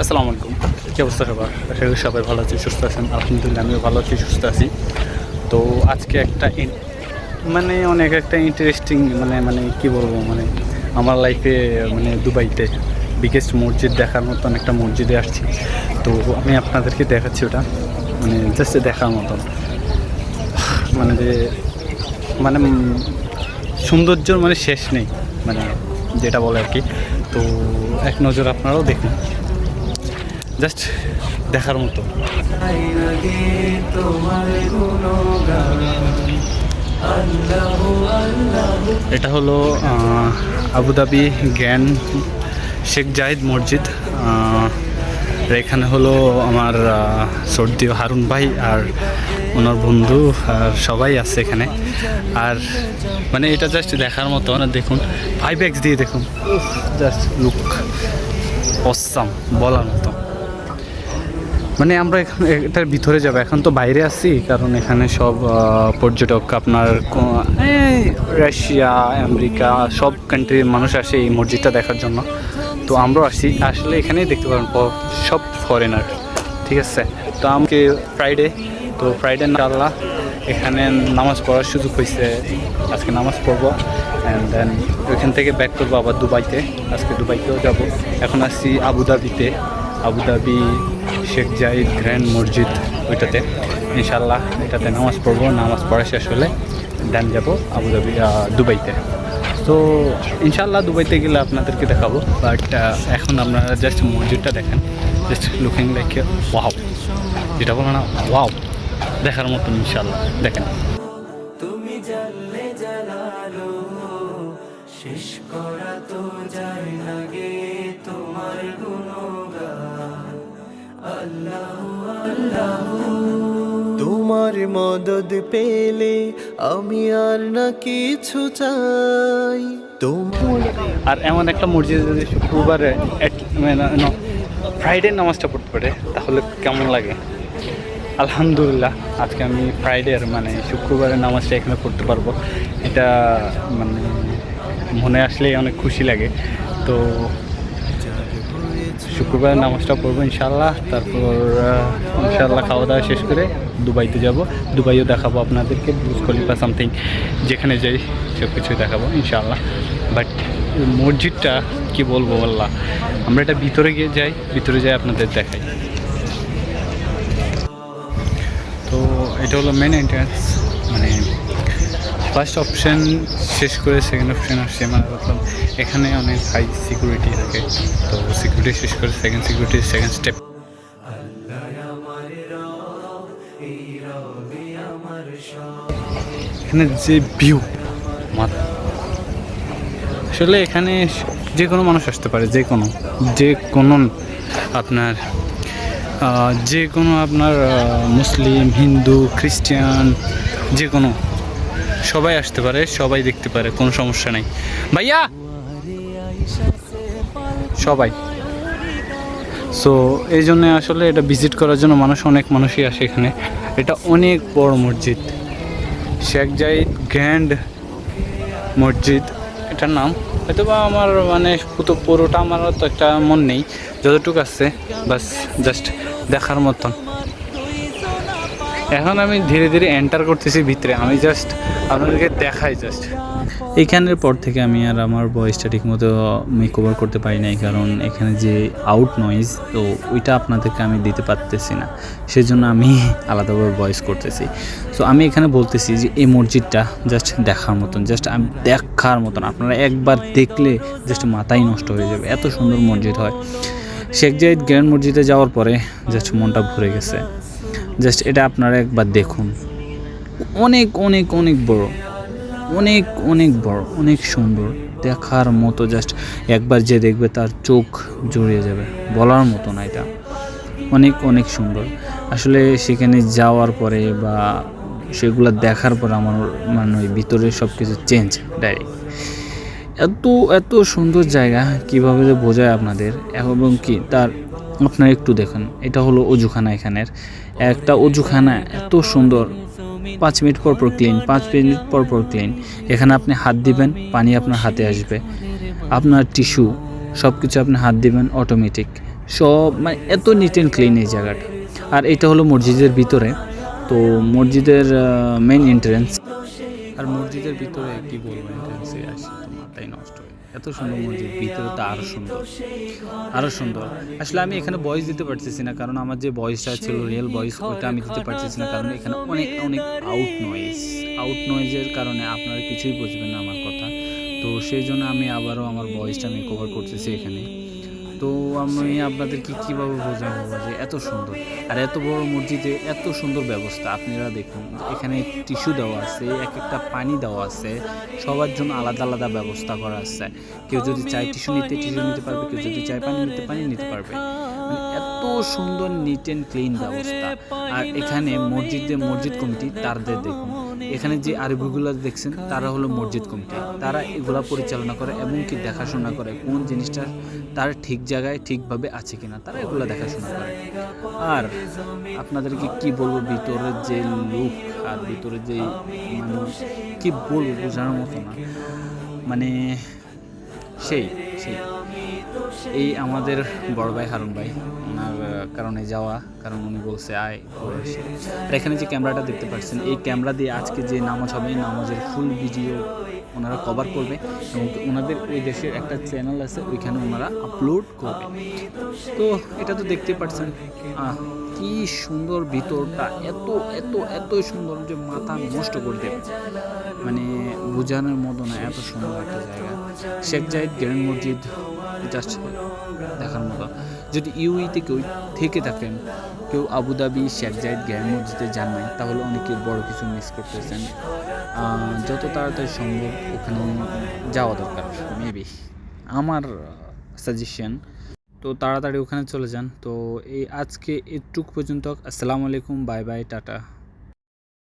আসসালামু আলাইকুম। কী অবস্থা সবার? আশা করি সবাই ভালো আছি, সুস্থ আছেন। আলহামদুলিল্লাহ আমিও ভালো আছি, সুস্থ আছি। তো আজকে অনেক একটা ইন্টারেস্টিং মানে কি বলবো, আমার লাইফে দুবাইতে বিগেস্ট মসজিদ দেখার মতন একটা মসজিদে আসছি। তো আমি আপনাদেরকে দেখাচ্ছি ওটা, জাস্ট দেখার মতন, যে মানে সৌন্দর্যর শেষ নেই, যেটা বলে আর কি। তো এক নজর আপনারাও দেখুন, জাস্ট দেখার মতো। এটা হলো আবুধাবি গ্র্যান্ড শেখ জায়েদ মসজিদ। এখানে হলো আমার সর্দি হারুন ভাই আর ওনার বন্ধু আর সবাই আছে এখানে। আর এটা জাস্ট দেখার মতো, দেখুন 5x দিয়ে দেখুন, জাস্ট লুক অসাম বলার মতো। আমরা এখন এটার ভিতরে যাবো, এখন তো বাইরে আছি, কারণ এখানে সব পর্যটক আপনার রাশিয়া, আমেরিকা সব কান্ট্রির মানুষ আসে এই মসজিদটা দেখার জন্য। তো আমরাও আসলে এখানেই দেখতে পারেন সব ফরেনার, ঠিক আছে। তো আমাকে ফ্রাইডে ইনশাআল্লাহ এখানে নামাজ পড়ার সুযোগ হয়েছে, আজকে নামাজ পড়বো অ্যান্ড দেন ওইখান থেকে ব্যাক করবো আবার দুবাইতে। আজকে দুবাইতেও যাব। এখন আসছি আবুধাবি শেখ জায়েদ গ্র্যান্ড মসজিদ, ওইটাতে ইনশাআল্লাহ এটাতে নামাজ পড়বো। নামাজ পড়া শেষ হলে দেন যাব দুবাইতে। তো ইনশাআল্লাহ দুবাইতে গেলে আপনাদেরকে দেখাবো, বাট এখন আপনারা জাস্ট মসজিদটা দেখেন, জাস্ট লুকিং লাইক ওয়াও, যেটা বলো না ওয়াও, দেখার মতন। ইনশাআল্লাহ দেখেন। তুমি জানলে জানালো শেষ করা তো যায় না গে তোমার গুণগান। আল্লাহু আল্লাহু তোমার মদদ পেলে আমি আর না কিছু চাই। আর এমন একটা মসজিদ যদি শুক্রবারে ফ্রাইডে নামাজটা পড়তে পারে তাহলে কেমন লাগে। আলহামদুলিল্লাহ আজকে আমি ফ্রাইডের শুক্রবারের নামাজটা এখানে পড়তে পারবো, এটা মনে আসলেই অনেক খুশি লাগে। তো শুক্রবারের নামাজটা পড়বো ইনশাআল্লাহ। তারপর ইনশাআল্লাহ খাওয়া দাওয়া শেষ করে দুবাইতে যাব। দুবাইও দেখাবো আপনাদেরকে, বুর্জ খলিফা সামথিং, যেখানে যাই সব কিছুই দেখাবো ইনশাআল্লাহ। বাট মসজিদটা কি বলবো আল্লাহ, আমরা এটা ভিতরে যাই আপনাদের দেখাই। তো এটা হলো মেন এন্ট্রান্স, ফার্স্ট অপশান শেষ করে সেকেন্ড অপশান আসছে। এখানে অনেক হাই সিকিউরিটি থাকে, তো সিকিউরিটি শেষ করে সেকেন্ড স্টেপ। এখানে যে ভিউ, আসলে এখানে যে কোনো মানুষ আসতে পারে, যে কোনো আপনার মুসলিম, হিন্দু, খ্রিস্টান, যে কোনো সবাই আসতে পারে, সবাই দেখতে পারে, কোনো সমস্যা নাই ভাইয়া, সবাই। সো এই জন্যে আসলে এটা ভিজিট করার জন্য অনেক মানুষই আসে এখানে। এটা অনেক বড় মসজিদ, শেখ জায়েদ গ্র্যান্ড মসজিদ এটার নাম। হয়তো বা আমার পুরোটা আমার তো একটা মন নেই, যতটুকু আছে বাস জাস্ট দেখার মতন। এখন আমি ধীরে ধীরে এন্টার করতেছি ভিতরে, আমি জাস্ট আপনাদেরকে দেখাই জাস্ট। এইখানের পর থেকে আমি আর আমার ভয়েসটা ঠিক মতো কভার করতে পারি নাই, কারণ এখানে যে আউট নয়েজ, তো ওইটা আপনাদেরকে আমি দিতে পারতেছি না, সেজন্য আমি আলাদাভাবে ভয়েস করতেছি। সো আমি এখানে বলতেছি যে এই মসজিদটা জাস্ট দেখার মতন, আপনারা একবার দেখলে জাস্ট মাথাই নষ্ট হয়ে যাবে, এত সুন্দর মসজিদ হয়। শেখ জায়েদ গ্র্যান্ড মসজিদে যাওয়ার পরে জাস্ট মনটা ভরে গেছে। জাস্ট এটা আপনারা একবার দেখুন, অনেক অনেক অনেক বড়, অনেক সুন্দর, দেখার মতো। জাস্ট একবার যে দেখবে তার চোখ জুড়িয়ে যাবে, বলার মতো না, এটা অনেক সুন্দর। আসলে সেখানে যাওয়ার পরে বা সেগুলো দেখার পর আমার ভিতরে সব কিছু চেঞ্জ ডাইরেক্ট। এত সুন্দর জায়গা, কীভাবে যে বোঝায় আপনাদের। এবং কি তার আপনারা একটু দেখুন, এটা হলো অজুখানা। এখানের একটা অজুখানা এত সুন্দর, 5 মিনিট পর ক্লিন, 5 মিনিট পর ক্লিন। এখানে আপনি হাত দিবেন, পানি আপনার হাতে আসবে, আপনার টিস্যু সব কিছু আপনি হাত দিবেন অটোমেটিক, সব মানে এত নিট অ্যান্ড ক্লিন এই জায়গাটা। আর এটা হলো মসজিদের ভিতরে, তো মসজিদের মেইন এন্ট্রেন্স। আর মসজিদের ভিতরে কি বলবো, এন্ট্রেন্সে আসি তো মাথায় নষ্ট হয়, এত সুন্দর মসজিদ, ভিতরে তো আরও সুন্দর, আরও সুন্দর। আসলে আমি এখানে ভয়েস দিতে পারতেছি না, কারণ আমার যে ভয়েসটা ছিল রিয়েল ভয়েস ওইটা আমি দিতে পারতেছি না, কারণ এখানে অনেক অনেক আউট নয়েজের কারণে আপনারা কিছুই বুঝবেন না আমার কথা। তো সেই জন্য আমি আবারও আমার ভয়েসটা আমি কভার করতেছি এখানে। তো আমি আপনাদেরকে কীভাবে বোঝাবো যে এত সুন্দর, আর এত বড় মসজিদে এত সুন্দর ব্যবস্থা। আপনারা দেখুন এখানে টিস্যু দেওয়া আছে, এক একটা পানি দেওয়া আছে, সবার জন্য আলাদা আলাদা ব্যবস্থা করা আছে। কেউ যদি চায় টিস্যু নিতে পারবে, কেউ যদি চায় পানি নিতে পারবে। মানে এত সুন্দর নিট অ্যান্ড ক্লিন ব্যবস্থা। আর এখানে মসজিদ কমিটি তাদের দেখুন, এখানে যে আরবিগুলো দেখছেন তারা হলো মসজিদ কমিটি, তারা এগুলা পরিচালনা করে এবং কি দেখাশোনা করে কোন জিনিসটা তার ঠিক জায়গায় ঠিকভাবে আছে কিনা, তারা এগুলো দেখাশোনা করে। আর আপনাদেরকে কি বলবো, ভিতরের যে লুক আর ভিতরের যে কি বলবো বোঝানোর মতো না, মানে সেই সেই এই আমাদের বড় ভাই হারুন ভাই, ওনার কারণে যাওয়া, কারণ উনি বলছে আয় ঘুরে আসি। আর এখানে যে ক্যামেরাটা দেখতে পাচ্ছেন, এই ক্যামেরা দিয়ে আজকে যে নামাজ হবে এই নামাজের ফুল ভিডিও ওনারা কভার করবে, এবং ওনাদের ওই দেশের একটা চ্যানেল আছে ওইখানে ওনারা আপলোড করবে। তো এটা তো দেখতে পাচ্ছেন কি সুন্দর ভিতরটা, এত এত এত সুন্দর যে মাথা নষ্ট করে দেবে, মানে বোঝানোর মতো না, এত সুন্দর একটা জায়গা। শেখ জায়েদ গ্র্যান্ড মসজিদ জাস্ট দেখার মতো। যদি ইউইতে কেউ থেকে থাকেন, কেউ আবুধাবি শেখ জায়েদ গ্র্যান্ড মসজিদে যান নাই, তাহলে অনেকে বড় কিছু মিস করতেছেন। যত তাড়াতাড়ি সম্ভব ওখানে যাওয়া দরকার, মেবি আমার সাজেশন। তো তাড়াতাড়ি ওখানে চলে যান। তো এই আজকে এটুক পর্যন্ত। আসসালামু আলাইকুম, বাই বাই, টাটা।